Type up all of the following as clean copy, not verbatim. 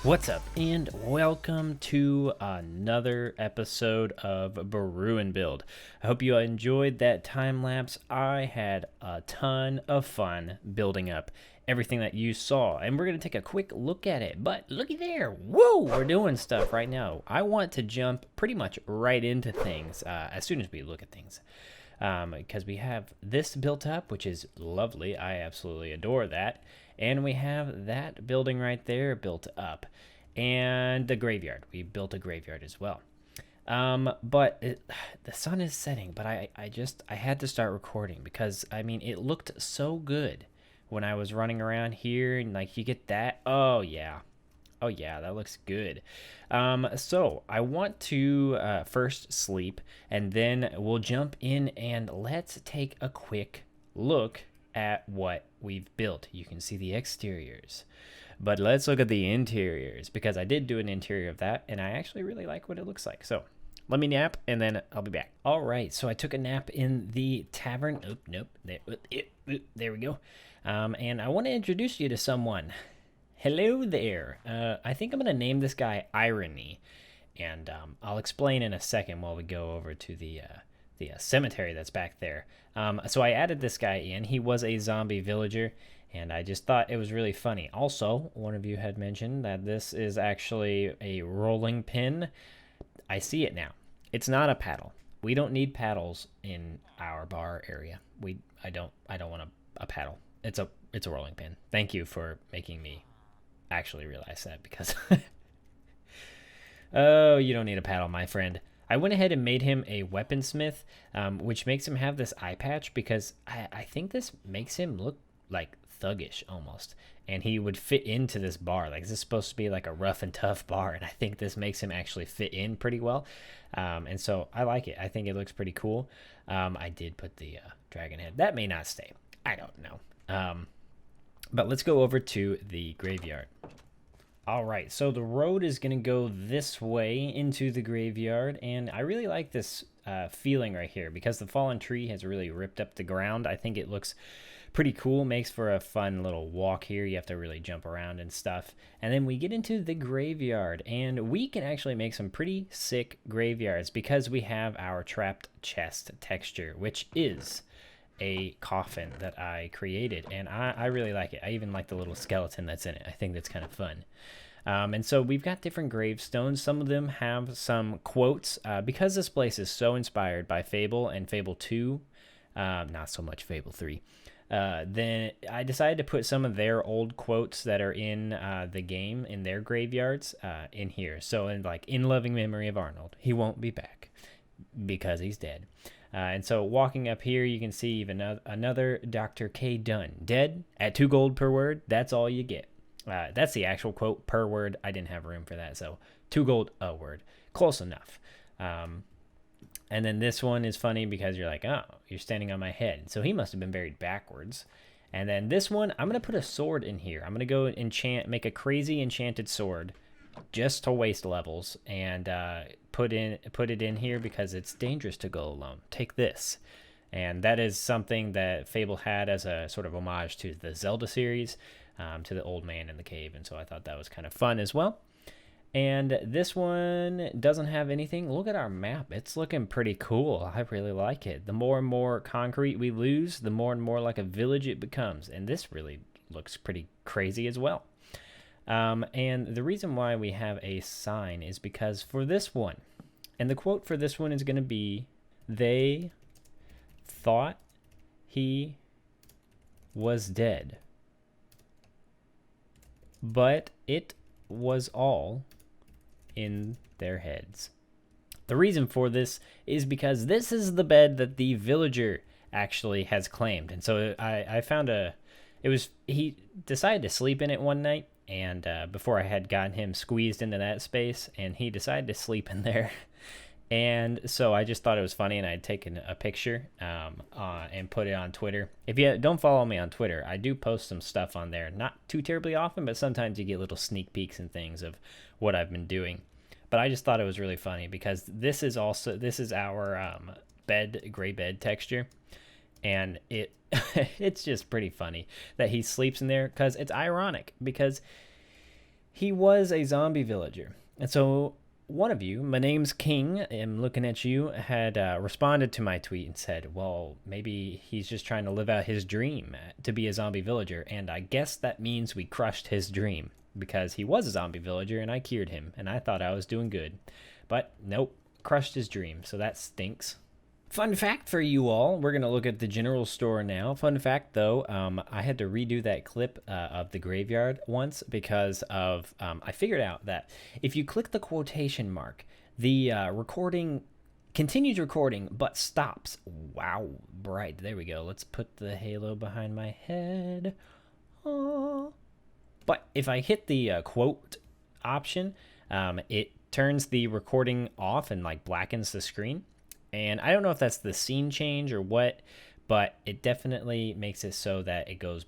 What's up, and welcome to another episode of Brew and Build. I hope you enjoyed that time lapse. I had a ton of fun building up everything that you saw, and we're going to take a quick look at it. But looky there, whoa, we're doing stuff right now. I want to jump pretty much right into things as soon as we look at things. Because we have this built up, which is lovely. I absolutely adore that. And we have that building right there built up. And the graveyard. We built a graveyard as well. The sun is setting, but I had to start recording because, I mean, it looked so good when I was running around here. And, like, you get that. Oh, yeah. Oh, yeah, that looks good. So I want to first sleep, and then we'll jump in and let's take a quick look at what we've built. You can see the exteriors, but let's look at the interiors because I did do an interior of that, and I actually really like what it looks like. So let me nap, and then I'll be back. All right, so I took a nap in the tavern. There we go. And I want to introduce you to someone. Hello there. I think I'm going to name this guy Irony, and I'll explain in a second while we go over to the cemetery that's back there. So I added this guy in. He was a zombie villager, and I just thought it was really funny. Also, one of you had mentioned that this is actually a rolling pin. I see it now. It's not a paddle. We don't need paddles in our bar area. I don't want a paddle. It's a rolling pin. Thank you for making me actually realize that, because oh, you don't need a paddle, my friend. I went ahead and made him a weaponsmith, which makes him have this eye patch because I think this makes him look like thuggish almost, and he would fit into this bar. Like, this is supposed to be like a rough and tough bar, and I think this makes him actually fit in pretty well, and so I like it. I think it looks pretty cool. I did put the dragon head. That may not stay. I don't know. But let's go over to the graveyard. All right, so the road is going to go this way into the graveyard, and I really like this feeling right here because the fallen tree has really ripped up the ground. I think it looks pretty cool, makes for a fun little walk here. You have to really jump around and stuff. And then we get into the graveyard, and we can actually make some pretty sick graveyards because we have our trapped chest texture, which is a coffin that I created, and I really like it. I even like the little skeleton that's in it. I think that's kind of fun. And so we've got different gravestones. Some of them have some quotes because this place is so inspired by Fable and Fable 2, not so much Fable 3. Then I decided to put some of their old quotes that are in the game in their graveyards in here. So in loving memory of Arnold, he won't be back because he's dead. And so walking up here, you can see even another Dr. K. Dunn. Dead at 2 gold per word. That's all you get. That's the actual quote per word. I didn't have room for that. So 2 gold a word. Close enough. And then this one is funny because you're like, oh, you're standing on my head. So he must have been buried backwards. And then this one, I'm going to put a sword in here. I'm going to go make a crazy enchanted sword just to waste levels, and put it in here because it's dangerous to go alone. Take this. And that is something that Fable had as a sort of homage to the Zelda series, to the old man in the cave, and so I thought that was kind of fun as well. And this one doesn't have anything. Look at our map. It's looking pretty cool. I really like it. The more and more concrete we lose, the more and more like a village it becomes, and this really looks pretty crazy as well. And the reason why we have a sign is because for this one, and the quote for this one is going to be, they thought he was dead, but it was all in their heads. The reason for this is because this is the bed that the villager actually has claimed. And so I found he decided to sleep in it one night, and before I had gotten him squeezed into that space, and he decided to sleep in there. And so I just thought it was funny, and I'd taken a picture and put it on Twitter. If you don't follow me on Twitter, I do post some stuff on there. Not too terribly often, but sometimes you get little sneak peeks and things of what I've been doing. But I just thought it was really funny because this is our gray bed texture. And it's just pretty funny that he sleeps in there, because it's ironic, because He was a zombie villager. And so one of you, my name's King, I'm looking at you, had responded to my tweet and said, well, maybe he's just trying to live out his dream to be a zombie villager. And I guess that means we crushed his dream because he was a zombie villager and I cured him and I thought I was doing good. But nope, crushed his dream. So that stinks. Fun fact for you all, we're going to look at the general store now. Fun fact, though, I had to redo that clip of the graveyard once because of, I figured out that if you click the quotation mark, the recording continues recording but stops. Wow, bright. There we go. Let's put the halo behind my head. Aww. But if I hit the quote option, it turns the recording off and like blackens the screen. And I don't know if that's the scene change or what, but it definitely makes it so that it goes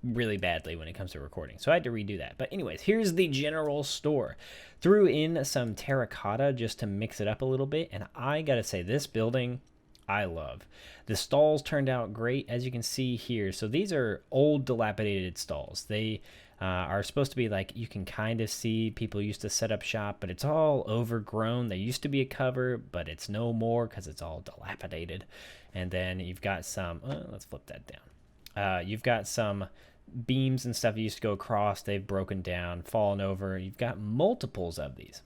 really badly when it comes to recording. So I had to redo that. But anyways, here's the general store. Threw in some terracotta just to mix it up a little bit. And I got to say, this building, I love. The stalls turned out great, as you can see here. So these are old, dilapidated stalls. They are supposed to be like, you can kind of see people used to set up shop, but it's all overgrown. There used to be a cover, but it's no more because it's all dilapidated. And then you've got some, let's flip that down. You've got some beams and stuff that used to go across. They've broken down, fallen over. You've got multiples of these.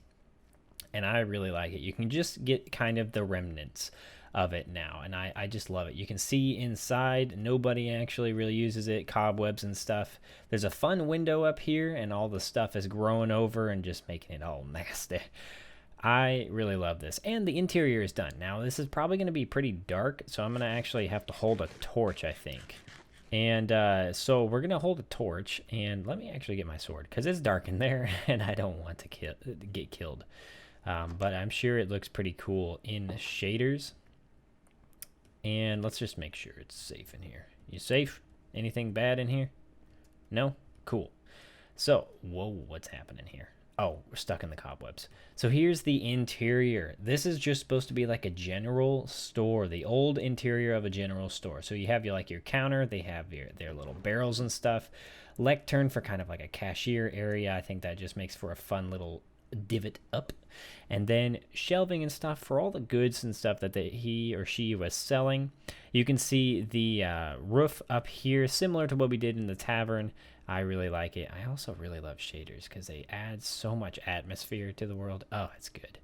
And I really like it. You can just get kind of the remnants of it now, and I just love it. You can see inside, nobody actually really uses it, cobwebs and stuff. There's a fun window up here, and all the stuff is growing over and just making it all nasty. I really love this, and the interior is done. Now, this is probably going to be pretty dark, so I'm going to actually have to hold a torch, I think. And so we're going to hold a torch, and let me actually get my sword, because it's dark in there, and I don't want to get killed. But I'm sure it looks pretty cool in shaders. And let's just make sure it's safe in here. You safe? Anything bad in here? No? Cool. So, whoa, what's happening here? Oh, we're stuck in the cobwebs. So here's the interior. This is just supposed to be like a general store, the old interior of a general store. So you have your counter, they have their little barrels and stuff. Lectern for kind of like a cashier area. I think that just makes for a fun little divot up, and then shelving and stuff for all the goods and stuff that he or she was selling. You can see the roof up here, similar to what we did in the tavern. I really like it. I also really love shaders because they add so much atmosphere to the world. Oh, it's good.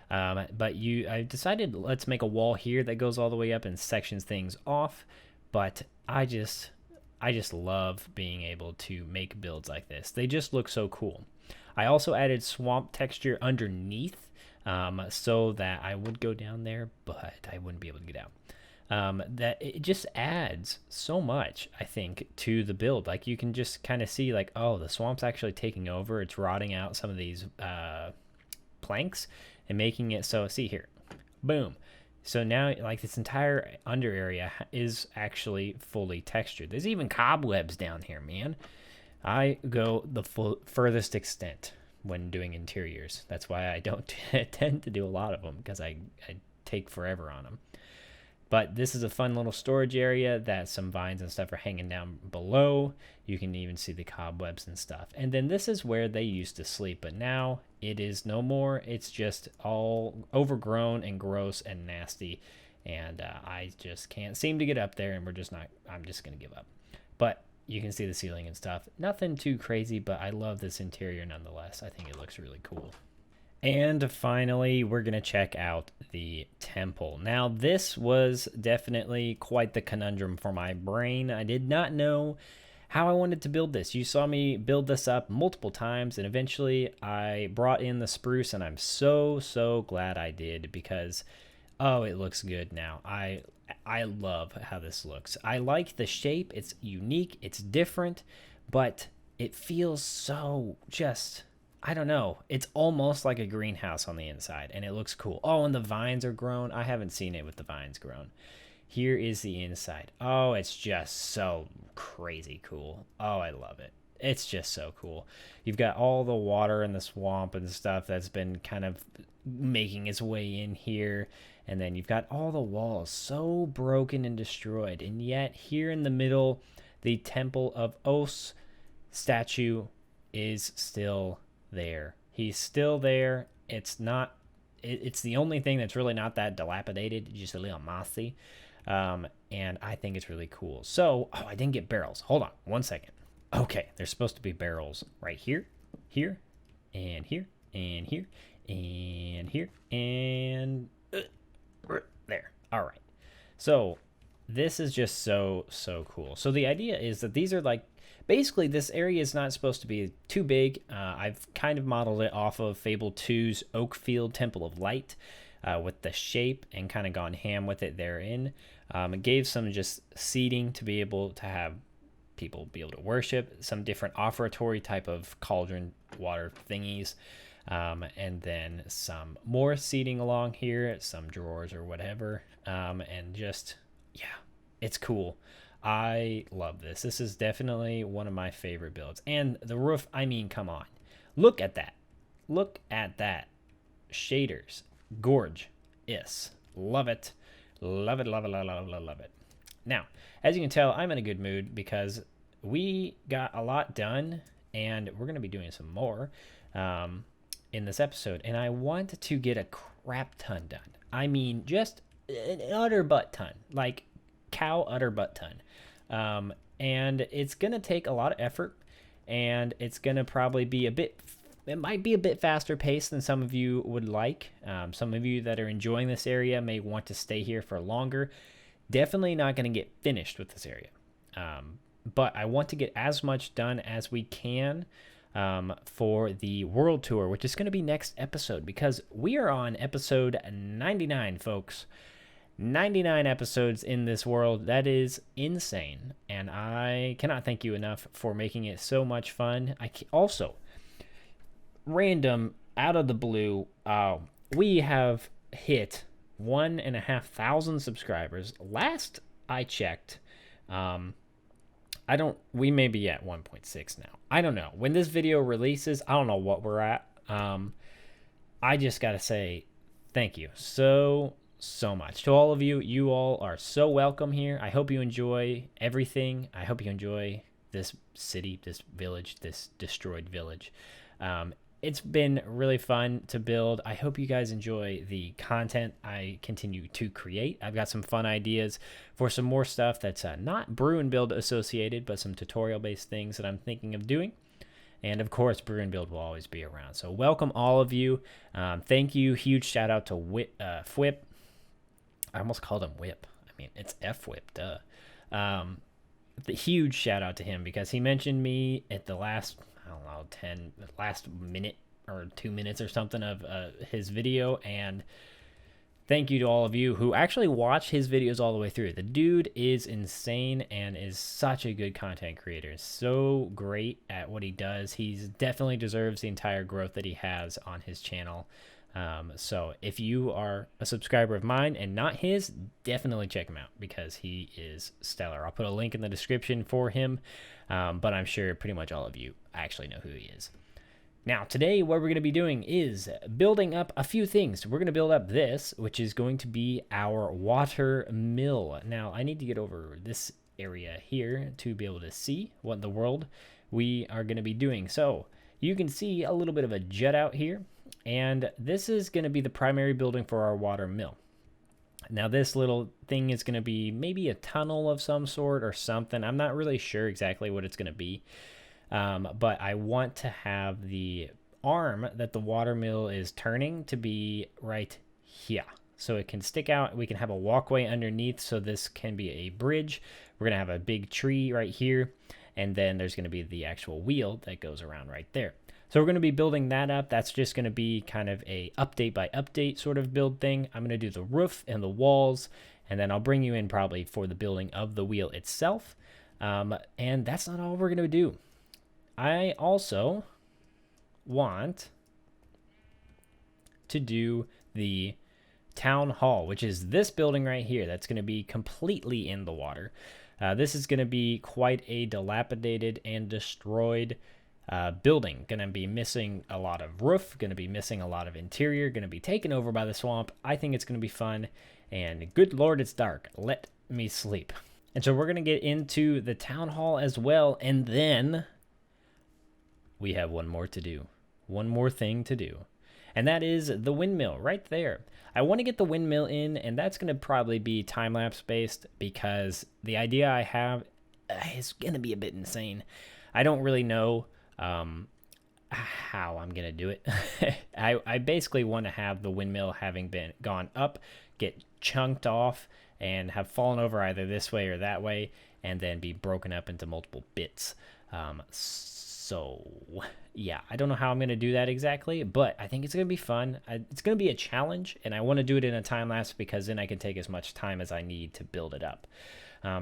But I decided let's make a wall here that goes all the way up and sections things off. But I just love being able to make builds like this. They just look so cool. I also added swamp texture underneath so that I would go down there, but I wouldn't be able to get out. That it just adds so much, I think, to the build. Like you can just kind of see like, oh, the swamp's actually taking over. It's rotting out some of these planks and making it so, see here, boom. So now like this entire under area is actually fully textured. There's even cobwebs down here, man. I go the furthest extent when doing interiors. That's why I don't tend to do a lot of them, because I take forever on them. But this is a fun little storage area that some vines and stuff are hanging down below. You can even see the cobwebs and stuff. And then this is where they used to sleep, but now it is no more. It's just all overgrown and gross and nasty. And I just can't seem to get up there, and I'm just going to give up. But you can see the ceiling and stuff. Nothing too crazy, but I love this interior nonetheless. I think it looks really cool. And finally, we're going to check out the temple. Now, this was definitely quite the conundrum for my brain. I did not know how I wanted to build this. You saw me build this up multiple times, and eventually I brought in the spruce, and I'm so glad I did, because, oh, it looks good now. I love how this looks. I like the shape. It's unique. It's different, but it feels so just, I don't know. It's almost like a greenhouse on the inside, and it looks cool. Oh, and the vines are grown. I haven't seen it with the vines grown. Here is the inside. Oh, it's just so crazy cool. Oh, I love it. It's just so cool. You've got all the water in the swamp and stuff that's been kind of making its way in here. And then you've got all the walls so broken and destroyed. And yet here in the middle, the Temple of Os statue is still there. He's still there. It's not. It's the only thing that's really not that dilapidated. Just a little mossy, and I think it's really cool. So, oh, I didn't get barrels. Hold on, 1 second. Okay, there's supposed to be barrels right here, here, and here, and here, and here, and there. All right. So this is just so cool. So the idea is that these are like, basically this area is not supposed to be too big. I've kind of modeled it off of Fable 2's Oakfield Temple of Light, with the shape, and kind of gone ham with it therein. It gave some just seating to be able to have people be able to worship, some different offertory type of cauldron water thingies, and then some more seating along here, some drawers or whatever, and just, yeah, it's cool. I love this. This is definitely one of my favorite builds. And the roof, I mean, come on. Look at that. Look at that. Shaders. Gorge. Yes. Love it. Love it, love it, love it, love it, love it. Now, as you can tell, I'm in a good mood because we got a lot done, and we're going to be doing some more in this episode. And I want to get a crap ton done. I mean, just an utter butt ton. Like, cow utter butt ton. And it's going to take a lot of effort, and it's going to probably be it might be a bit faster paced than some of you would like. Some of you that are enjoying this area may want to stay here for longer. Definitely not going to get finished with this area. But I want to get as much done as we can for the world tour, which is going to be next episode, because we are on episode 99, folks. 99 episodes in this world. That is insane, and I cannot thank you enough for making it so much fun. Also, random, out of the blue, we have hit 1,500 subscribers. Last I checked, we may be at 1.6 now. I don't know. When this video releases, I don't know what we're at. I just gotta say thank you so much to all of you. You all are so welcome here. I hope you enjoy everything. I hope you enjoy this city, this village, this destroyed village. It's been really fun to build. I hope you guys enjoy the content I continue to create. I've got some fun ideas for some more stuff that's not brew and build associated, but some tutorial based things that I'm thinking of doing. And of course, Brew and Build will always be around. So welcome all of you. Thank you. Huge shout out to Fwip. I almost called him Whip. I mean, it's F-Whip, duh. The huge shout out to him because he mentioned me at the last, I don't know, last minute or 2 minutes or something of his video. And thank you to all of you who actually watch his videos all the way through. The dude is insane and is such a good content creator. So great at what he does. He definitely deserves the entire growth that he has on his channel. So if you are a subscriber of mine and not his, definitely check him out because he is stellar. I'll put a link in the description for him, but I'm sure pretty much all of you actually know who he is. Now, today what we're going to be doing is building up a few things. We're going to build up this, which is going to be our water mill. Now, I need to get over this area here to be able to see what in the world we are going to be doing. So you can see a little bit of a jut out here. And this is going to be the primary building for our water mill. Now, this little thing is going to be maybe a tunnel of some sort or something. I'm not really sure exactly what it's going to be. But I want to have the arm that the water mill is turning to be right here. So it can stick out. We can have a walkway underneath. So this can be a bridge. We're going to have a big tree right here. And then there's going to be the actual wheel that goes around right there. So we're going to be building that up. That's just going to be kind of a update by update sort of build thing. I'm going to do the roof and the walls, and then I'll bring you in probably for the building of the wheel itself. And that's not all we're going to do. I also want to do the town hall, which is this building right here. That's going to be completely in the water. This is going to be quite a dilapidated and destroyed building. Gonna be missing a lot of roof, gonna be missing a lot of interior, gonna be taken over by the swamp. I think it's gonna be fun, and good lord, it's dark. Let me sleep. And so we're gonna get into the town hall as well, and then we have one more to do. One more thing to do. And that is the windmill right there. I want to get the windmill in, and that's going to probably be time lapse based because the idea I have is going to be a bit insane. I don't really know how I'm going to do it. I basically want to have the windmill having been gone up, get chunked off, and have fallen over either this way or that way, and then be broken up into multiple bits. So, yeah, I don't know how I'm going to do that exactly, but I think it's going to be fun. It's going to be a challenge, and I want to do it in a time lapse because then I can take as much time as I need to build it up.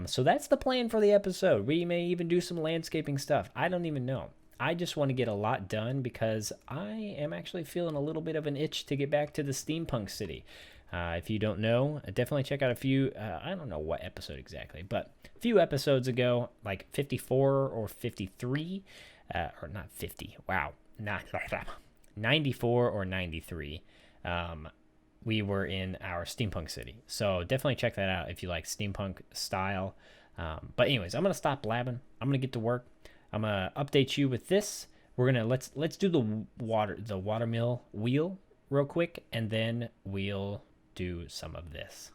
So that's the plan for the episode. We may even do some landscaping stuff. I don't even know. I just want to get a lot done because I am actually feeling a little bit of an itch to get back to the steampunk city. If you don't know, definitely check out a few, I don't know what episode exactly, but a few episodes ago, like 54 or 53, or not 50, wow, not 94 or 93, we were in our steampunk city. So definitely check that out if you like steampunk style. But anyways, I'm going to stop blabbing. I'm going to get to work. I'm going to update you with this. We're going to, let's do the watermill wheel real quick, and then we'll do some of this.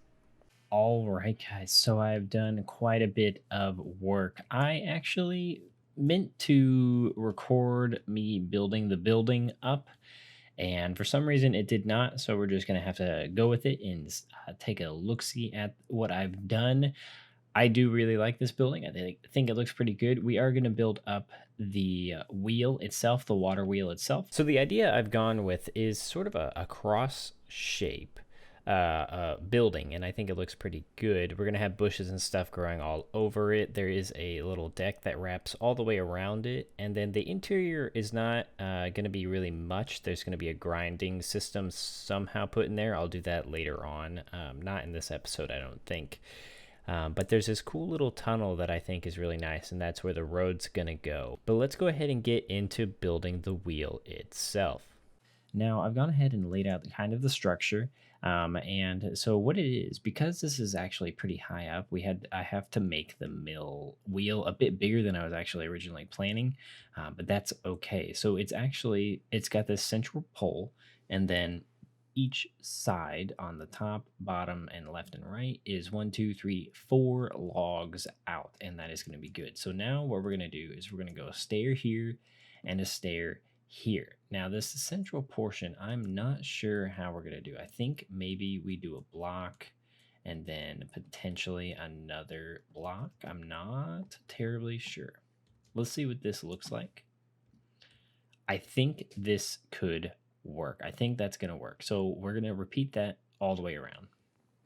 All right, guys. So I've done quite a bit of work. I actually meant to record me building the building up, and for some reason it did not. So we're just going to have to go with it and take a look-see at what I've done. I do really like this building. I think it looks pretty good. We are going to build up the wheel itself, the water wheel itself. So the idea I've gone with is sort of a cross shape building, and I think it looks pretty good. We're going to have bushes and stuff growing all over it. There is a little deck that wraps all the way around it, and then the interior is not going to be really much. There's going to be a grinding system somehow put in there. I'll do that later on. Not in this episode, I don't think. But there's this cool little tunnel that I think is really nice, and that's where the road's gonna go. But let's go ahead and get into building the wheel itself. Now, I've gone ahead and laid out kind of the structure. And so what it is, because this is actually pretty high up, I have to make the mill wheel a bit bigger than I was actually originally planning, but that's okay. So it's got this central pole, and then each side on the top, bottom, and left and right is 1, 2, 3, 4 logs out, and that is going to be good. So now what we're going to do is we're going to go a stair here and a stair here. Now this central portion, I'm not sure how we're going to do. I think maybe we do a block and then potentially another block. I'm not terribly sure. Let's see what this looks like. I think this could work. I think that's going to work. So we're going to repeat that all the way around.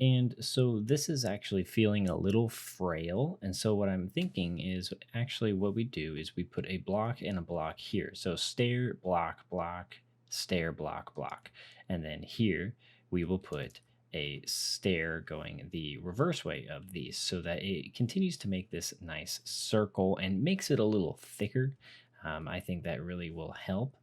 And so this is actually feeling a little frail. And so what I'm thinking is actually what we do is we put a block and a block here. So stair, block, block, stair, block, block. And then here we will put a stair going the reverse way of these so that it continues to make this nice circle and makes it a little thicker. I think that really will help.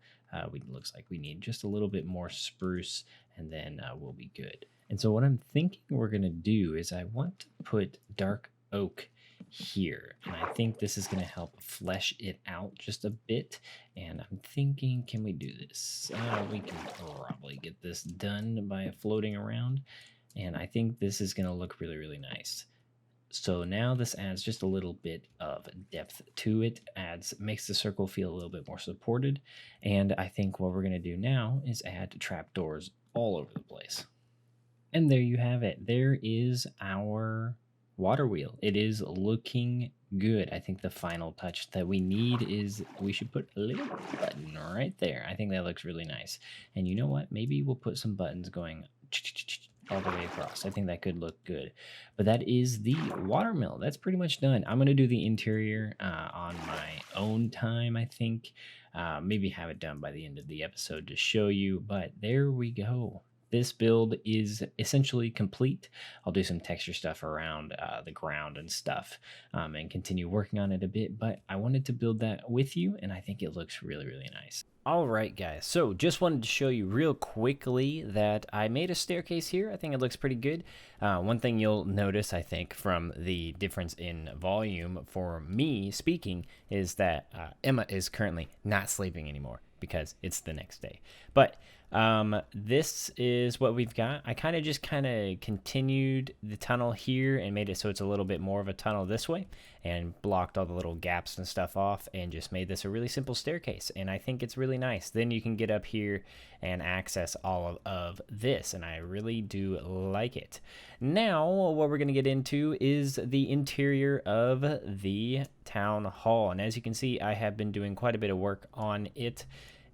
Looks like we need just a little bit more spruce, and then we'll be good. And so what I'm thinking we're going to do is I want to put dark oak here, and I think this is going to help flesh it out just a bit. And I'm thinking, can we do this? We can probably get this done by floating around, and I think this is going to look really, really nice. So now this adds just a little bit of depth to it, makes the circle feel a little bit more supported. And I think what we're going to do now is add trapdoors all over the place. And there you have it. There is our water wheel. It is looking good. I think the final touch that we need is we should put a little button right there. I think that looks really nice. And you know what? Maybe we'll put some buttons going all the way across. I think that could look good. But that is the watermill. That's pretty much done. I'm going to do the interior on my own time, I think. Maybe have it done by the end of the episode to show you. But there we go. This build is essentially complete. I'll do some texture stuff around the ground and stuff and continue working on it a bit. But I wanted to build that with you, and I think it looks really, really nice. All right, guys. So just wanted to show you real quickly that I made a staircase here. I think it looks pretty good. One thing you'll notice, I think, from the difference in volume for me speaking is that Emma is currently not sleeping anymore because it's the next day. But this is what we've got. I kind of continued the tunnel here and made it so it's a little bit more of a tunnel this way and blocked all the little gaps and stuff off and just made this a really simple staircase. And I think it's really nice. Then you can get up here and access all of this, and I really do like it. Now, what we're going to get into is the interior of the town hall. And as you can see, I have been doing quite a bit of work on it.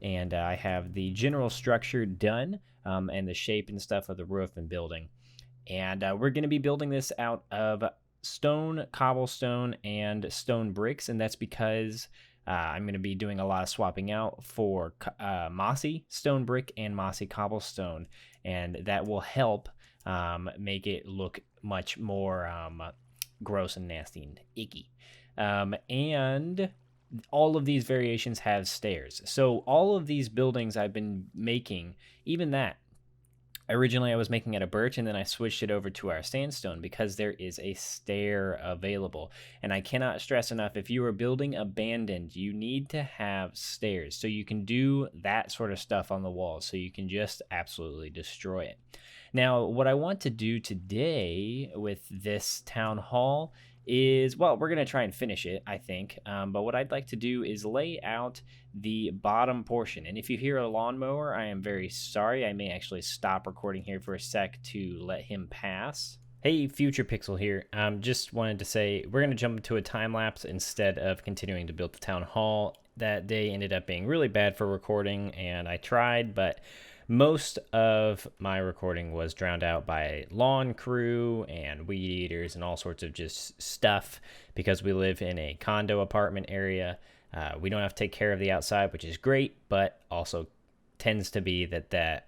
And I have the general structure done and the shape and stuff of the roof and building. And we're going to be building this out of stone, cobblestone, and stone bricks. And that's because I'm going to be doing a lot of swapping out for mossy stone brick and mossy cobblestone. And that will help make it look much more gross and nasty and icky. And all of these variations have stairs. So all of these buildings I've been making, even that, originally I was making out of birch, and then I switched it over to our sandstone because there is a stair available. And I cannot stress enough, if you are building abandoned, you need to have stairs so you can do that sort of stuff on the walls, so you can just absolutely destroy it. Now, what I want to do today with this town hall is, well, we're going to try and finish it, I think. But what I'd like to do is lay out the bottom portion. And if you hear a lawnmower, I am very sorry. I may actually stop recording here for a sec to let him pass. Hey, Future Pixel here. Just wanted to say we're going to jump into a time lapse instead of continuing to build the town hall. That day ended up being really bad for recording, and I tried, but most of my recording was drowned out by lawn crew and weed eaters and all sorts of just stuff because we live in a condo apartment area. We don't have to take care of the outside, which is great, but also tends to be that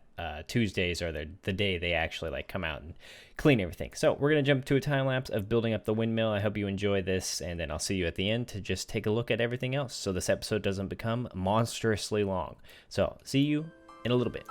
Tuesdays are the day they actually like come out and clean everything. So we're going to jump to a time lapse of building up the windmill. I hope you enjoy this, and then I'll see you at the end to just take a look at everything else so this episode doesn't become monstrously long. So see you in a little bit.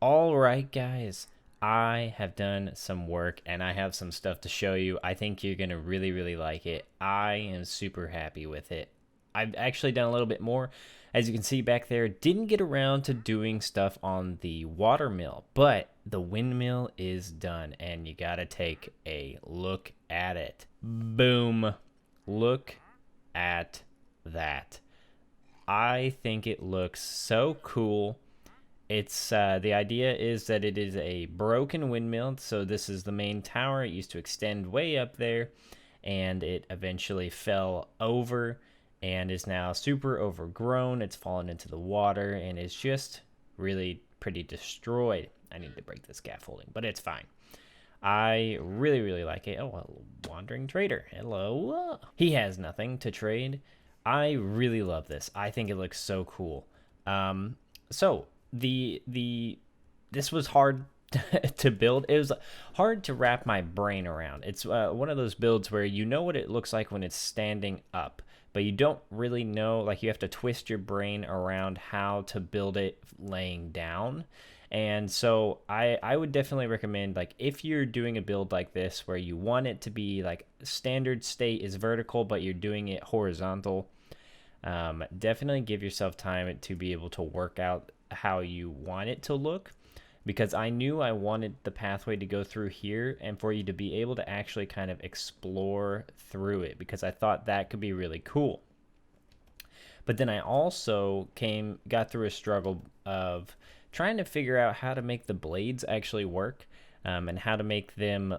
All right, guys, I have done some work and I have some stuff to show you. I think you're going to really, really like it. I am super happy with it. I've actually done a little bit more. As you can see back there, didn't get around to doing stuff on the water mill, but the windmill is done and you got to take a look at it. Boom. Look at that. I think it looks so cool. It's the idea is that it is a broken windmill. So this is the main tower. It used to extend way up there, and it eventually fell over and is now super overgrown. It's fallen into the water and is just really pretty destroyed. I need to break the scaffolding, but it's fine. I really, really like it. Oh, a wandering trader. Hello. He has nothing to trade. I really love this. I think it looks so cool. This was hard to build. It was hard to wrap my brain around. It's one of those builds where you know what it looks like when it's standing up, but you don't really know, like you have to twist your brain around how to build it laying down. And so I would definitely recommend, like, if you're doing a build like this where you want it to be like standard state is vertical, but you're doing it horizontal, definitely give yourself time to be able to work out how you want it to look, because I knew I wanted the pathway to go through here and for you to be able to actually kind of explore through it, because I thought that could be really cool. But then I also got through a struggle of trying to figure out how to make the blades actually work, and how to make them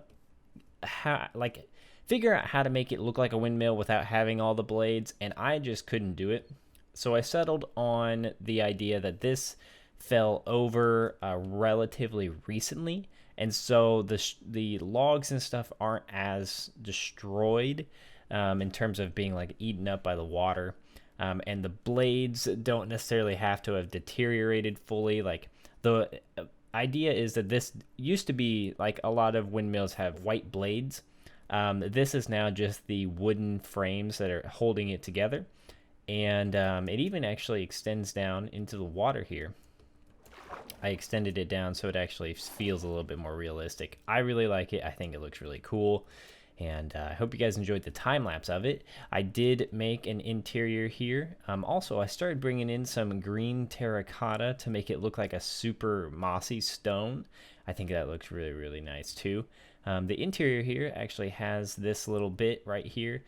figure out how to make it look like a windmill without having all the blades, and I just couldn't do it. So I settled on the idea that this fell over relatively recently, and so the logs and stuff aren't as destroyed, in terms of being like eaten up by the water. And the blades don't necessarily have to have deteriorated fully. Like, the idea is that this used to be like a lot of windmills have white blades. This is now just the wooden frames that are holding it together. And it even actually extends down into the water here. I extended it down so it actually feels a little bit more realistic. I really like it. I think it looks really cool. And I hope you guys enjoyed the time lapse of it. I did make an interior here. Also, I started bringing in some green terracotta to make it look like a super mossy stone. I think that looks really, really nice too. The interior here actually has this little bit right here,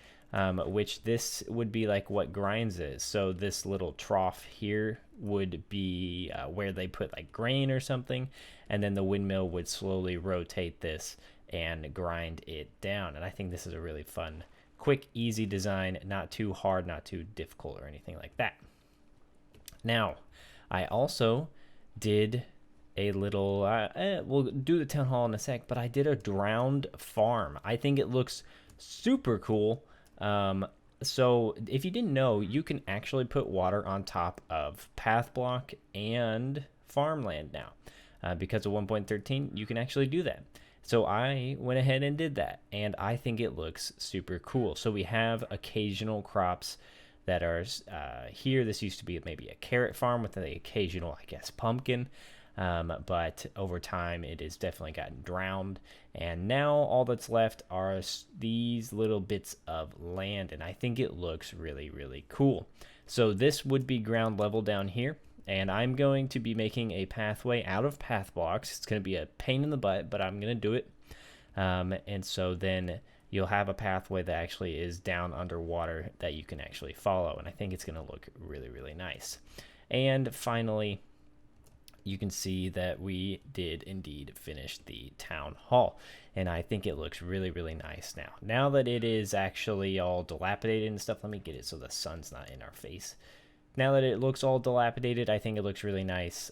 which this would be like what grinds is. So this little trough here would be where they put like grain or something, and then the windmill would slowly rotate this and grind it down. And I think this is a really fun, quick, easy design, not too hard, not too difficult or anything like that. Now, I also did a little, we'll do the town hall in a sec, but I did a drowned farm. I think it looks super cool. So if you didn't know, you can actually put water on top of path block and farmland now. Because of 1.13, you can actually do that. So I went ahead and did that, and I think it looks super cool. So we have occasional crops that are here. This used to be maybe a carrot farm with the occasional, I guess, pumpkin. But over time, it has definitely gotten drowned. And now all that's left are these little bits of land, and I think it looks really, really cool. So this would be ground level down here. And I'm going to be making a pathway out of path blocks. It's going to be a pain in the butt, but I'm going to do it. And so then you'll have a pathway that actually is down underwater that you can actually follow. And I think it's going to look really, really nice. And finally, you can see that we did indeed finish the town hall. And I think it looks really, really nice now. Now that it is actually all dilapidated and stuff, let me get it so the sun's not in our face. Now that it looks all dilapidated, I think it looks really nice.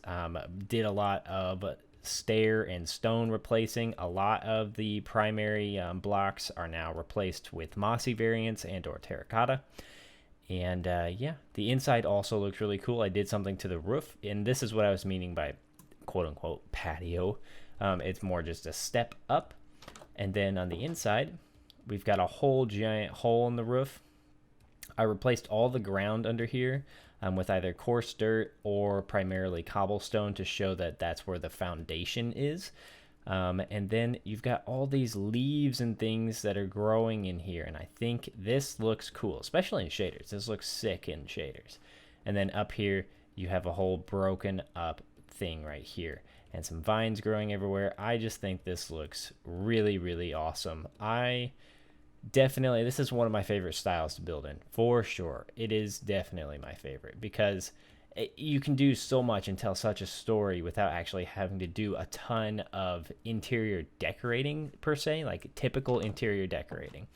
Did a lot of stair and stone replacing. A lot of the primary blocks are now replaced with mossy variants and or terracotta. And yeah, the inside also looks really cool. I did something to the roof, and this is what I was meaning by quote-unquote patio. It's more just a step up. And then on the inside, we've got a whole giant hole in the roof. I replaced all the ground under here with either coarse dirt or primarily cobblestone to show that that's where the foundation is. And then you've got all these leaves and things that are growing in here, and I think this looks cool, especially in shaders. This looks sick in shaders. And then up here, you have a whole broken up thing right here, and some vines growing everywhere. I just think this looks really, really awesome. This is one of my favorite styles to build in, for sure. It is definitely my favorite because you can do so much and tell such a story without actually having to do a ton of interior decorating per se, like typical interior decorating.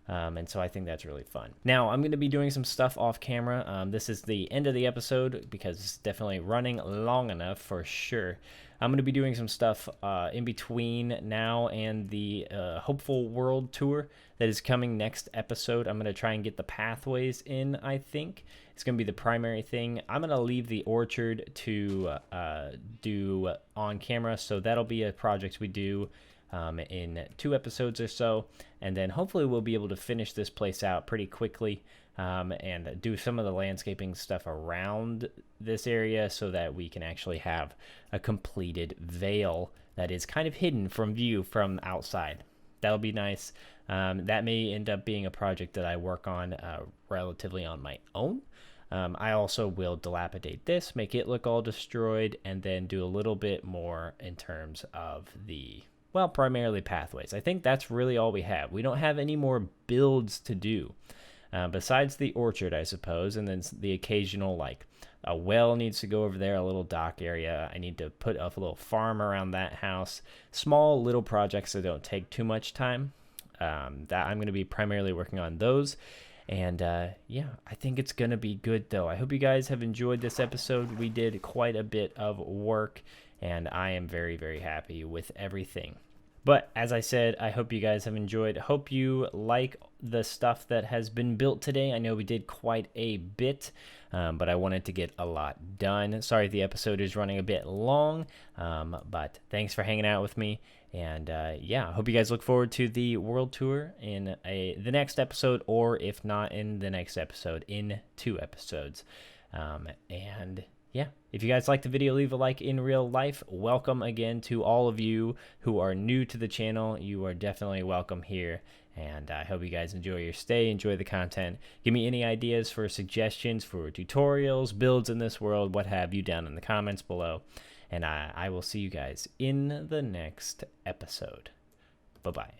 And so I think that's really fun. Now, I'm going to be doing some stuff off camera. This is the end of the episode because it's definitely running long enough for sure. I'm going to be doing some stuff in between now and the Hopeful World Tour that is coming next episode. I'm going to try and get the pathways in, I think. It's going to be the primary thing. I'm going to leave the orchard to do on camera, so that'll be a project we do in 2 episodes or so, and then hopefully we'll be able to finish this place out pretty quickly and do some of the landscaping stuff around this area so that we can actually have a completed vale that is kind of hidden from view from outside. That'll be nice. That may end up being a project that I work on relatively on my own. I also will dilapidate this, make it look all destroyed, and then do a little bit more in terms of the, well, primarily pathways. I think that's really all we have. We don't have any more builds to do. Besides the orchard, I suppose, and then the occasional, like, a well needs to go over there, a little dock area. I need to put up a little farm around that house. Small little projects that don't take too much time. That I'm going to be primarily working on those. And yeah, I think it's going to be good, though. I hope you guys have enjoyed this episode. We did quite a bit of work, and I am very, very happy with everything. But as I said, I hope you guys have enjoyed. Hope you like the stuff that has been built today. I know we did quite a bit, but I wanted to get a lot done. Sorry if the episode is running a bit long, but thanks for hanging out with me. And yeah, I hope you guys look forward to the world tour in the next episode, or if not in the next episode, in 2 episodes. And yeah, if you guys like the video, leave a like in real life. Welcome again to all of you who are new to the channel. You are definitely welcome here. And I hope you guys enjoy your stay, enjoy the content. Give me any ideas for suggestions for tutorials, builds in this world, what have you, down in the comments below. And I will see you guys in the next episode. Bye-bye.